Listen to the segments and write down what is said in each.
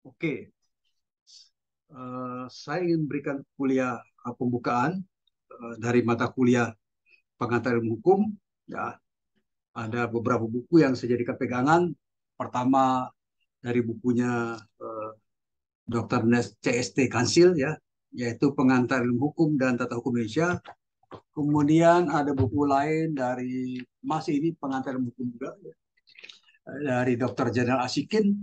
Oke, saya ingin berikan kuliah pembukaan dari mata kuliah pengantar ilmu hukum. Ya, ada beberapa buku yang saya jadikan pegangan. Pertama dari bukunya Dr. CST Kansil, ya, yaitu Pengantar Ilmu Hukum dan Tata Hukum Indonesia. Kemudian ada buku lain dari masih ini pengantar ilmu hukum juga, ya, dari Dr. Jenderal Asikin.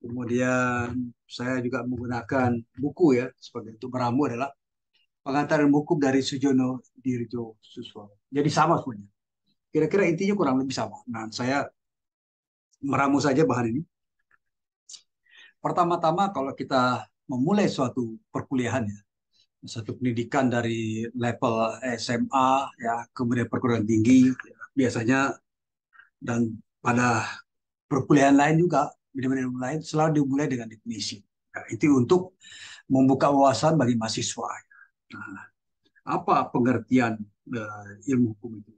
Kemudian saya juga menggunakan buku ya sebagai untuk meramu adalah pengantar ilmu hukum dari Sujono Dirjo Suswono. Jadi sama semuanya. Kira-kira intinya kurang lebih sama. Nah, saya meramu saja bahan ini. Pertama-tama kalau kita memulai suatu perkuliahan ya, satu pendidikan dari level SMA ya, kemudian perguruan tinggi ya, biasanya dan pada perkuliahan lain juga, bidang-bidang lain selalu dimulai dengan definisi. Ya, itu untuk membuka wawasan bagi mahasiswa. Nah, apa pengertian ilmu hukum itu?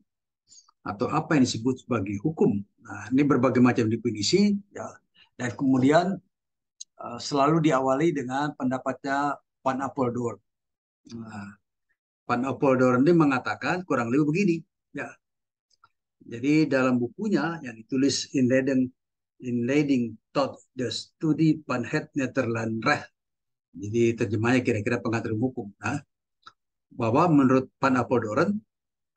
Atau apa yang disebut sebagai hukum? Nah, ini berbagai macam definisi, ya. Dan kemudian selalu diawali dengan pendapatnya Van Apeldoorn. Nah, Van Apeldoorn ini mengatakan kurang lebih begini, ya. Jadi dalam bukunya yang ditulis Inleiding tot the Studie van het Nederlandrecht. Jadi terjemahnya kira-kira pengatur hukum. Nah, bahwa menurut Van Apeldoorn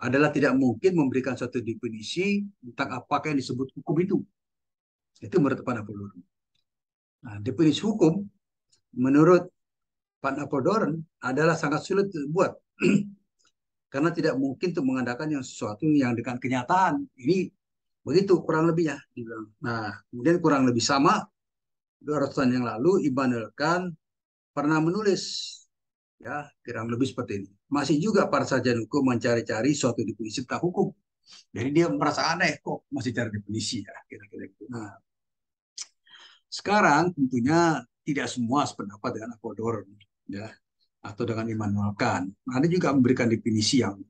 adalah tidak mungkin memberikan suatu definisi tentang apakah yang disebut hukum itu. Itu menurut Van Apeldoorn. Nah, definisi hukum menurut Van Apeldoorn adalah sangat sulit dibuat karena tidak mungkin untuk mengadakan yang sesuatu yang dengan kenyataan. Ini begitu kurang lebih ya dibilang. Nah, kemudian kurang lebih sama 200 tahun yang lalu Immanuel Kant pernah menulis ya kurang lebih seperti ini. Masih juga para sarjana hukum mencari-cari suatu definisi tentang hukum. Jadi dia merasa aneh kok masih cari definisi ya kira-kira gitu. Nah, sekarang tentunya tidak semua sependapat dengan Apeldoorn ya atau dengan Immanuel Kant. Ada juga memberikan definisi yang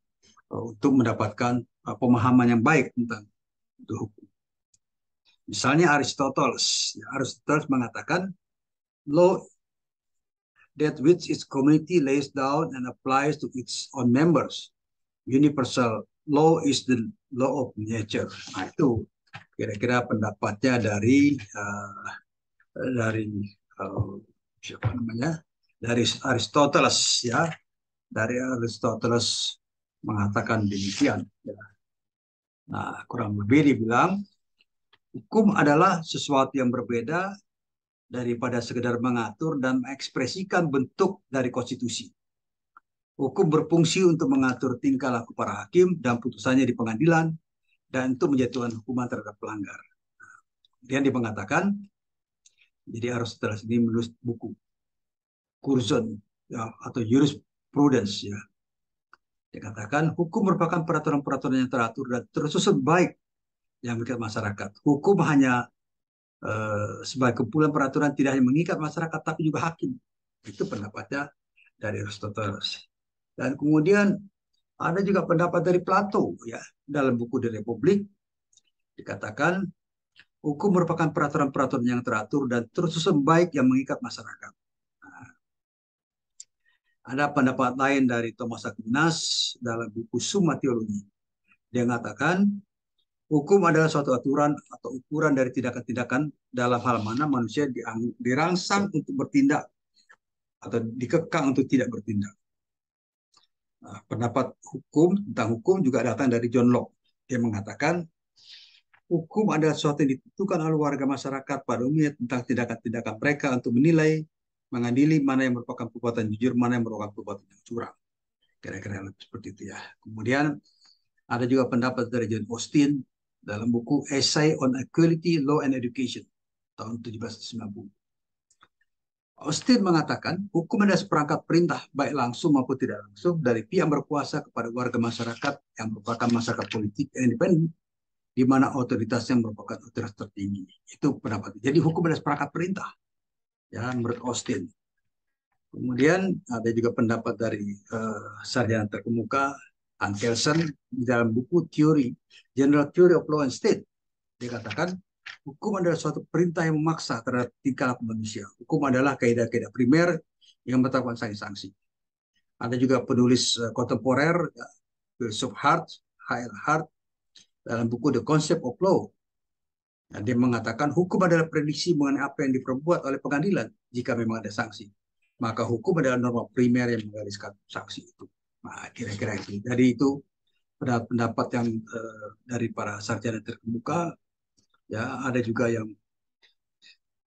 untuk mendapatkan pemahaman yang baik tentang hukum. Misalnya Aristoteles. Ya, Aristoteles mengatakan law that which its community lays down and applies to its own members. Universal law is the law of nature. Nah, itu kira-kira pendapatnya dari siapa namanya? Dari Aristoteles ya. Dari Aristoteles mengatakan demikian. Ya. Nah, kurang lebih dibilang hukum adalah sesuatu yang berbeda daripada sekedar mengatur dan mengekspresikan bentuk dari konstitusi. Hukum berfungsi untuk mengatur tingkah laku para hakim dan putusannya di pengadilan dan untuk menjatuhkan hukuman terhadap pelanggar. Kemudian dia mengatakan, jadi Aristoteles ini menulis buku Curzon ya, atau Jurisprudence ya. Dia katakan hukum merupakan peraturan-peraturan yang teratur dan tersusun baik yang mengikat masyarakat. Hukum hanya sebagai kumpulan peraturan tidak hanya mengikat masyarakat tapi juga hakim. Itu pendapatnya dari Aristoteles. Dan kemudian ada juga pendapat dari Plato ya dalam buku The Republic dikatakan hukum merupakan peraturan-peraturan yang teratur dan tersusun baik yang mengikat masyarakat. Nah, ada pendapat lain dari Thomas Aquinas dalam buku Summa Theologiae. Dia mengatakan hukum adalah suatu aturan atau ukuran dari tindakan-tindakan dalam hal mana manusia dirangsang untuk bertindak atau dikekang untuk tidak bertindak. Nah, pendapat hukum tentang hukum juga datang dari John Locke. Dia mengatakan hukum adalah sesuatu yang ditentukan oleh warga masyarakat pada umumnya tentang tindakan-tindakan mereka untuk menilai, mengadili mana yang merupakan perbuatan jujur, mana yang merupakan perbuatan yang curang. Kira-kira seperti itu ya. Kemudian ada juga pendapat dari John Austin dalam buku Essay on Equality, Law and Education tahun 1790. Austin mengatakan hukum adalah seperangkat perintah baik langsung maupun tidak langsung dari pihak berkuasa kepada warga masyarakat yang merupakan masyarakat politik yang independen di mana otoritasnya merupakan otoritas tertinggi. Itu pendapat. Jadi hukum adalah seperangkat perintah ya menurut Austin. Kemudian ada juga pendapat dari sarjana terkemuka Ankelsen di dalam buku General Theory of Law and State. Dia katakan Hukum adalah suatu perintah yang memaksa terhadap tingkah laku manusia. Hukum adalah kaidah-kaidah primer yang menetapkan sanksi-sanksi. Ada juga penulis kontemporer, Philip Hart, H.L. Hart, dalam buku The Concept of Law. Nah, dia mengatakan hukum adalah prediksi mengenai apa yang diperbuat oleh pengadilan jika memang ada sanksi. Maka hukum adalah norma primer yang menggariskan sanksi itu. Nah, kira-kira itu. Jadi itu pendapat yang dari para sarjana terkemuka. Ya, ada juga yang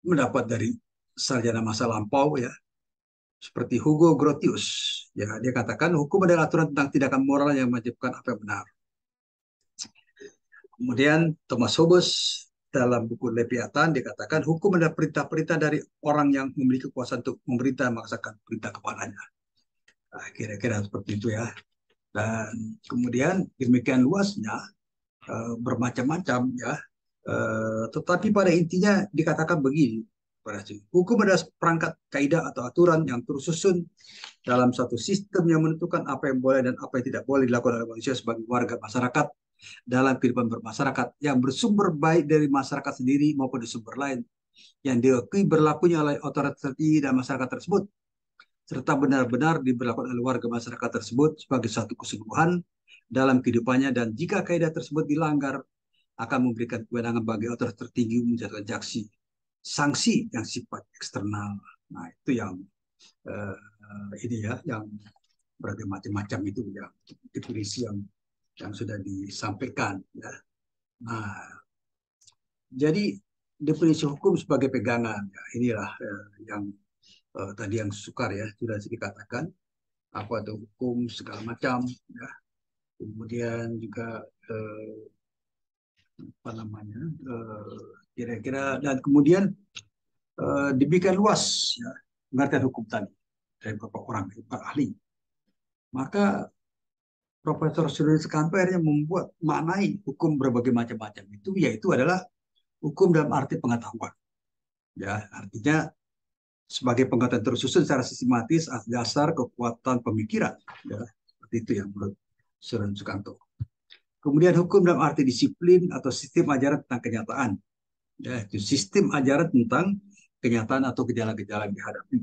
mendapat dari sarjana masa lampau, ya, seperti Hugo Grotius. Ya, dia katakan hukum adalah aturan tentang tindakan moral yang mewajibkan apa yang benar. Kemudian Thomas Hobbes dalam buku Leviathan dikatakan hukum adalah perintah-perintah dari orang yang memiliki kekuasaan untuk memerintah memaksakan perintah kepadanya. Nah, kira-kira seperti itu ya. Dan kemudian demikian luasnya bermacam-macam ya. Tetapi pada intinya dikatakan begini, hukum adalah perangkat kaidah atau aturan yang tersusun dalam satu sistem yang menentukan apa yang boleh dan apa yang tidak boleh dilakukan oleh manusia sebagai warga masyarakat dalam kehidupan bermasyarakat yang bersumber baik dari masyarakat sendiri maupun dari sumber lain yang diakui berlakunya oleh otoritas tertinggi dan masyarakat tersebut serta benar-benar diberlakukan oleh warga masyarakat tersebut sebagai satu keseluruhan dalam kehidupannya dan jika kaidah tersebut dilanggar akan memberikan kewenangan bagi otoritas tertinggi menjatuhkan sanksi yang sifat eksternal. Nah, itu yang ini ya, yang berbagai macam-macam itu ya, definisi yang sudah disampaikan. Ya. Nah, jadi definisi hukum sebagai pegangan, ya, inilah yang tadi yang sukar ya sudah dikatakan apa itu hukum segala macam. Ya. Kemudian juga apa namanya kira-kira dan kemudian demikian luas ya, pengertian hukum tadi dari beberapa orang, para ahli. Maka Profesor Sulius Kanto akhirnya membuat maknai hukum berbagai macam-macam itu, yaitu adalah hukum dalam arti pengetahuan. Ya, artinya sebagai pengetahuan tersusun secara sistematis atas dasar kekuatan pemikiran. Ya, seperti itu yang menurut Sulius Kanto. Kemudian hukum dalam arti disiplin atau sistem ajaran tentang kenyataan. Ya, itu sistem ajaran tentang kenyataan atau gejala-gejala yang dihadapi.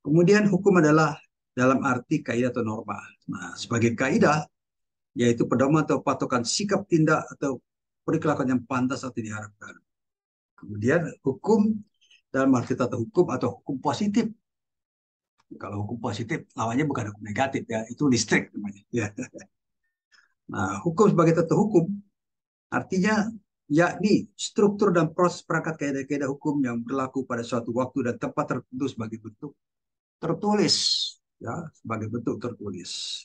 Kemudian hukum adalah dalam arti kaidah atau norma. Nah, sebagai kaidah yaitu pedoman atau patokan sikap tindak atau perilaku yang pantas atau diharapkan. Kemudian hukum dalam arti tata hukum atau hukum positif. Kalau hukum positif lawannya bukan hukum negatif ya, itu listrik namanya. Ya. Nah, hukum sebagai tata hukum artinya yakni struktur dan proses perangkat kaidah-kaidah hukum yang berlaku pada suatu waktu dan tempat tertentu sebagai bentuk tertulis, ya, sebagai bentuk tertulis.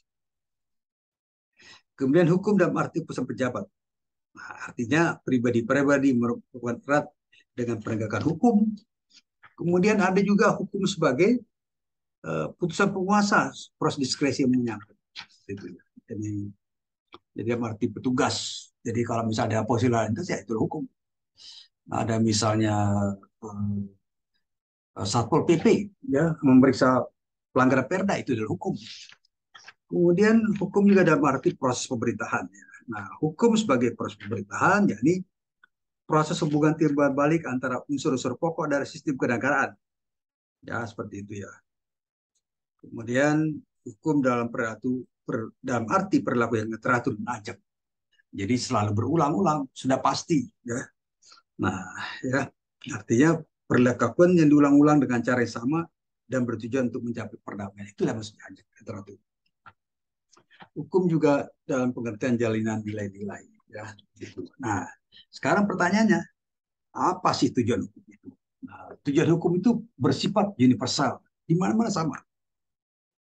Kemudian hukum dalam arti putusan pejabat. Nah, artinya pribadi-pribadi merupakan erat dengan penegakan hukum. Kemudian ada juga hukum sebagai putusan penguasa, proses diskresi yang menyangkut. Jadi arti petugas. Jadi kalau misalnya ada posisi lain, ya itu hukum. Ada misalnya Satpol PP, ya, memeriksa pelanggaran perda, itu adalah hukum. Kemudian hukum juga dalam arti proses pemerintahan. Ya. Nah, hukum sebagai proses pemerintahan, yakni proses hubungan timbal balik antara unsur-unsur pokok dari sistem kenegaraan. Ya, seperti itu ya. Kemudian hukum dalam dalam arti perilaku yang teratur dan ajak. Jadi selalu berulang-ulang, sudah pasti. Ya. Nah, ya, artinya perlakuan yang diulang-ulang dengan cara yang sama dan bertujuan untuk mencapai perdamaian. Itulah maksudnya ajak teratur. Hukum juga dalam pengertian jalinan nilai-nilai. Ya, gitu. Nah, sekarang pertanyaannya, apa sih tujuan hukum itu? Nah, tujuan hukum itu bersifat universal, di mana-mana sama.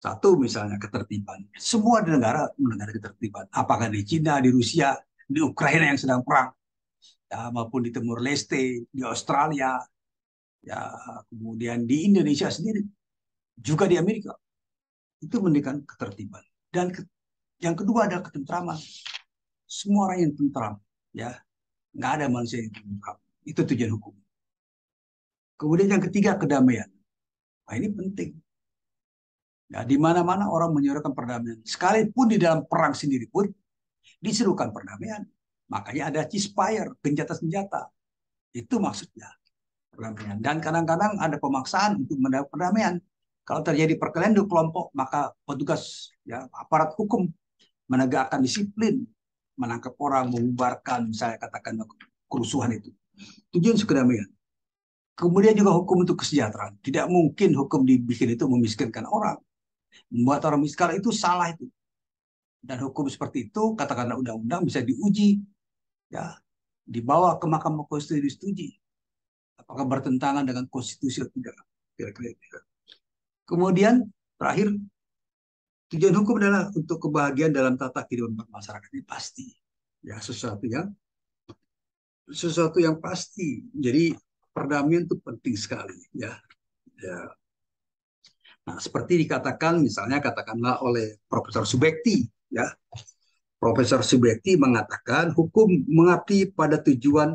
Satu misalnya ketertiban. Semua negara ketertiban. Apakah di Cina, di Rusia, di Ukraina yang sedang perang, ya, maupun di Timur Leste, di Australia, ya, kemudian di Indonesia sendiri, juga di Amerika. Itu mendikan ketertiban. Dan yang kedua adalah ketentraman. Semua orang yang tentram, ya, nggak ada manusia yang tentram. Itu tujuan hukum. Kemudian yang ketiga kedamaian. Nah, ini penting. Ya, di mana-mana orang menyuarakan perdamaian. Sekalipun di dalam perang sendiri pun diserukan perdamaian. Makanya ada ceasefire, gencatan senjata. Itu maksudnya perdamaian. Dan kadang-kadang ada pemaksaan untuk mendapat perdamaian. Kalau terjadi perkelahian di kelompok, maka petugas ya aparat hukum menegakkan disiplin, menangkap orang, membubarkan, saya katakan kerusuhan itu. Tujuan kedamaian. Kemudian juga hukum untuk kesejahteraan. Tidak mungkin hukum dibikin itu memiskinkan orang. Membuat orang miskin itu salah itu. Dan hukum seperti itu, katakanlah undang-undang bisa diuji, ya, dibawa ke Mahkamah Konstitusi disetujui. Apakah bertentangan dengan konstitusi atau tidak? Kira-kira. Kemudian terakhir, tujuan hukum adalah untuk kebahagiaan dalam tata kehidupan masyarakat ini pasti. Ya, sesuatu yang pasti. Jadi perdamaian itu penting sekali, ya. Ya. Nah, seperti dikatakan misalnya katakanlah oleh Profesor Subekti, ya. Profesor Subekti mengatakan hukum mengabdi pada tujuan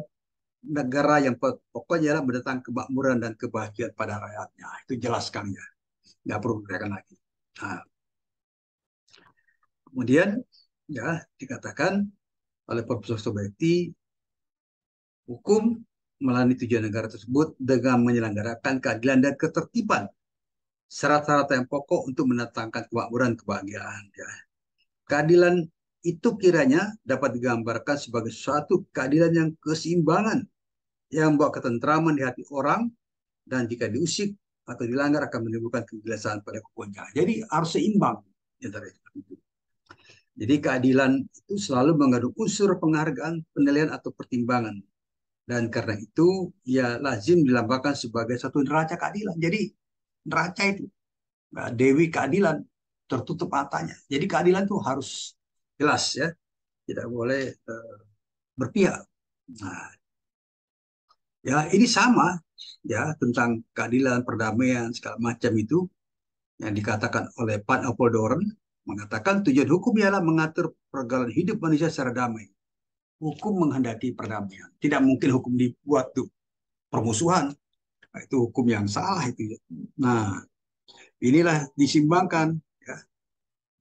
negara yang pokoknya adalah mendatangkan kemakmuran dan kebahagiaan pada rakyatnya. Itu jelas sekali ya. Nggak perlu dikatakan lagi. Nah, kemudian ya dikatakan oleh Profesor Subekti, hukum melalui tujuan negara tersebut dengan menyelenggarakan keadilan dan ketertiban, syarat-syarat yang pokok untuk mendatangkan kemakmuran kebahagiaan. Ya. Keadilan itu kiranya dapat digambarkan sebagai suatu keadilan yang keseimbangan, yang membawa ketentraman di hati orang, dan jika diusik atau dilanggar akan menimbulkan kegelisahan pada kepunyaan. Jadi harus seimbang. Jadi keadilan itu selalu mengandung unsur penghargaan, penilaian, atau pertimbangan. Dan karena itu, ia lazim dilambangkan sebagai satu neraca keadilan. Jadi neraca itu, Dewi keadilan, tertutup matanya. Jadi keadilan itu harus jelas ya, tidak boleh berpihak. Nah, ya ini sama ya tentang keadilan, perdamaian segala macam itu yang dikatakan oleh Pan Apollodoran, mengatakan tujuan hukum ialah mengatur pergaulan hidup manusia secara damai. Hukum menghendaki perdamaian. Tidak mungkin hukum dibuat tuh permusuhan. Nah, itu hukum yang salah itu. Nah, inilah disimbangkan, ya.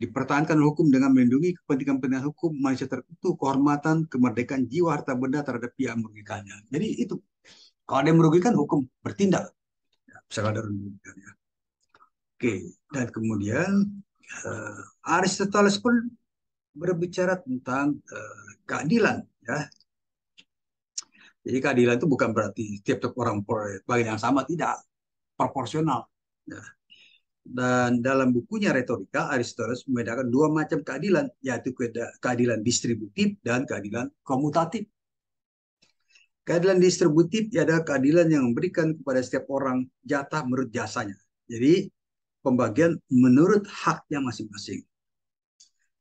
Dipertahankan hukum dengan melindungi kepentingan-kepentingan hukum manusia tertentu, kehormatan, kemerdekaan jiwa, harta benda terhadap pihak yang merugikannya. Jadi itu, kalau ada yang merugikan, hukum bertindak. Ya, misalnya ada merugikan, ya. Oke, dan kemudian Aristoteles pun berbicara tentang keadilan, ya. Jadi keadilan itu bukan berarti tiap-tiap orang bagian yang sama, tidak, proporsional. Ya. Dan dalam bukunya Retorika, Aristoteles membedakan dua macam keadilan, yaitu keadilan distributif dan keadilan komutatif. Keadilan distributif adalah keadilan yang memberikan kepada setiap orang jatah menurut jasanya. Jadi pembagian menurut haknya masing-masing.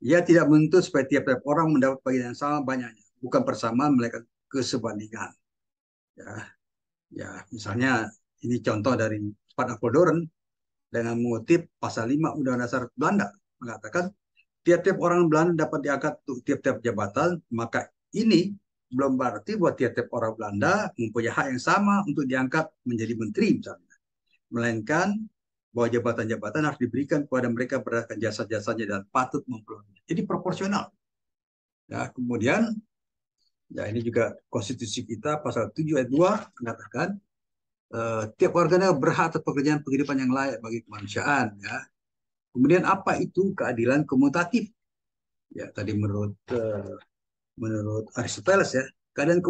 Ia tidak menuntut supaya tiap-tiap orang mendapat bagian yang sama banyaknya, bukan persamaan melainkan kesebandingan. Ya, ya, misalnya ini contoh dari Pan Apollodoran dengan mengutip pasal 5 Undang-Undang Dasar Belanda mengatakan tiap-tiap orang Belanda dapat diangkat untuk tiap-tiap jabatan, maka ini belum berarti bahwa tiap-tiap orang Belanda mempunyai hak yang sama untuk diangkat menjadi menteri misalnya, melainkan bahwa jabatan-jabatan harus diberikan kepada mereka berdasarkan jasa-jasanya dan patut memperolehnya. Jadi proporsional. Ya, kemudian ya ini juga konstitusi kita pasal 7 ayat 2 mengatakan tiap warga berhak atas pekerjaan penghidupan yang layak bagi kemanusiaan. Ya. Kemudian apa itu keadilan komutatif? Ya tadi menurut Aristoteles ya, keadilan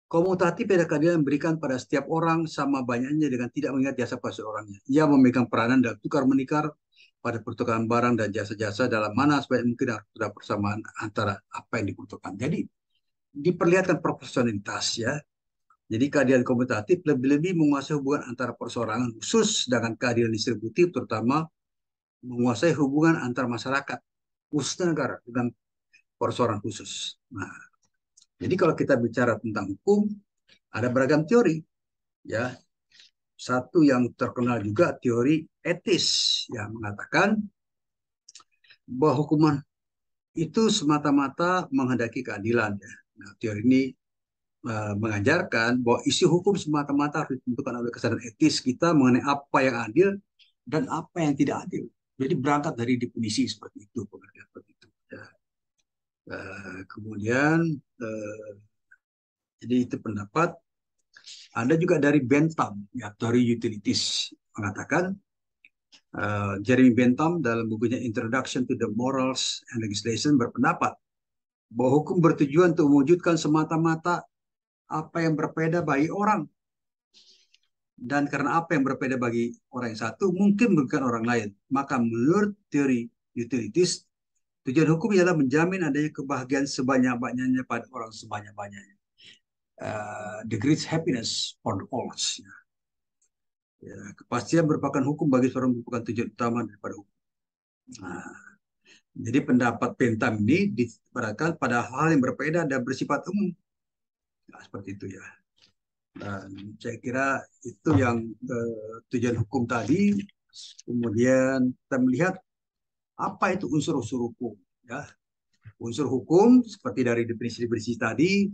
komutatif adalah keadilan yang diberikan pada setiap orang sama banyaknya dengan tidak mengingat jasa seorangnya. Ia memegang peranan dalam tukar menukar pada pertukaran barang dan jasa-jasa dalam mana sebaik mungkin ada persamaan antara apa yang dibutuhkan. Jadi diperlihatkan proporsionalitas ya. Jadi keadilan komutatif lebih-lebih menguasai hubungan antara perseorangan khusus dengan keadilan distributif, terutama menguasai hubungan antar masyarakat khususnya negara dengan perseorangan khusus. Nah, jadi kalau kita bicara tentang hukum, ada beragam teori, ya. Satu yang terkenal juga teori etis yang mengatakan bahwa hukuman itu semata-mata menghendaki keadilan. Ya. Nah, teori ini mengajarkan bahwa isi hukum semata-mata harus ditentukan oleh kesadaran etis kita mengenai apa yang adil dan apa yang tidak adil. Jadi berangkat dari definisi seperti itu, pengertian seperti itu. Ya. Kemudian Jadi itu pendapat. Ada juga dari Bentham, ya, teori utilities, mengatakan Jeremy Bentham dalam bukunya Introduction to the Morals and Legislation berpendapat bahwa hukum bertujuan untuk mewujudkan semata-mata apa yang berbeda bagi orang. Dan karena apa yang berbeda bagi orang yang satu mungkin bukan orang lain. Maka menurut teori utilities, tujuan hukum ialah menjamin adanya kebahagiaan sebanyak-banyaknya pada orang sebanyak-banyaknya. The great happiness for all. Ya, kepastian merupakan hukum bagi seorang merupakan tujuan utama daripada hukum. Nah, jadi pendapat Bentham ini diperhatikan pada hal yang berbeda dan bersifat umum. Nah, seperti itu ya. Dan saya kira itu yang tujuan hukum tadi. Kemudian kita melihat apa itu unsur-unsur hukum. Ya, unsur hukum seperti dari definisi tadi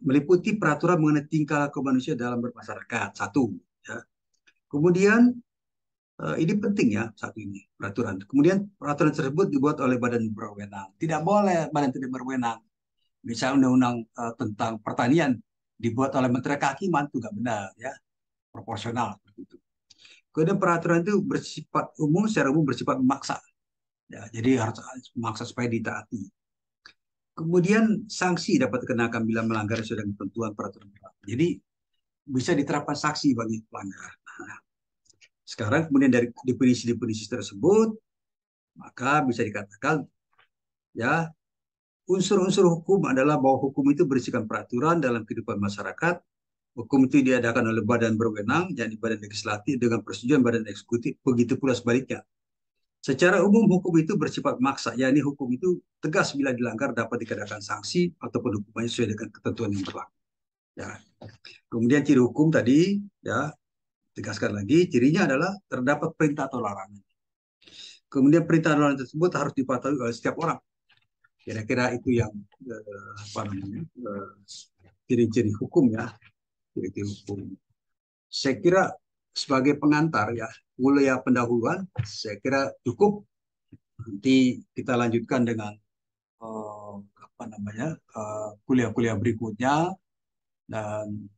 meliputi peraturan mengenai tingkah laku manusia dalam bermasyarakat. Satu. Ya. Kemudian ini penting ya satu ini peraturan. Kemudian peraturan tersebut dibuat oleh badan berwenang. Tidak boleh badan tidak berwenang. Misalnya undang-undang tentang pertanian dibuat oleh Menteri Kehakiman itu nggak benar ya, proporsional seperti itu. Kemudian peraturan itu bersifat umum, secara umum bersifat memaksa. Ya, jadi harus memaksa supaya ditaati. Kemudian sanksi dapat dikenakan bila melanggar sesuai dengan ketentuan peraturan. Jadi bisa diterapkan sanksi bagi pelanggar. Nah, sekarang kemudian dari definisi-definisi tersebut, maka bisa dikatakan ya unsur-unsur hukum adalah bahwa hukum itu berisikan peraturan dalam kehidupan masyarakat. Hukum itu diadakan oleh badan berwenang, yakni badan legislatif dengan persetujuan badan eksekutif. Begitu pula sebaliknya. Secara umum hukum itu bersifat maksa, yakni hukum itu tegas bila dilanggar dapat dikenakan sanksi ataupun hukumannya sesuai dengan ketentuan yang berlaku. Ya. Kemudian ciri hukum tadi, ya tegaskan lagi, cirinya adalah terdapat perintah atau larangan. Kemudian perintah atau larangan tersebut harus dipatuhi oleh setiap orang. Kira-kira itu yang apa namanya ciri-ciri hukum ya, ciri-ciri hukum. Saya kira sebagai pengantar ya, kuliah pendahuluan, saya kira cukup. Nanti kita lanjutkan dengan apa namanya kuliah-kuliah berikutnya dan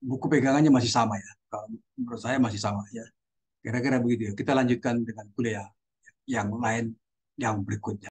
buku pegangannya masih sama ya. Kalau menurut saya masih sama ya. Kira-kira begitu ya. Kita lanjutkan dengan kuliah yang lain yang berikutnya.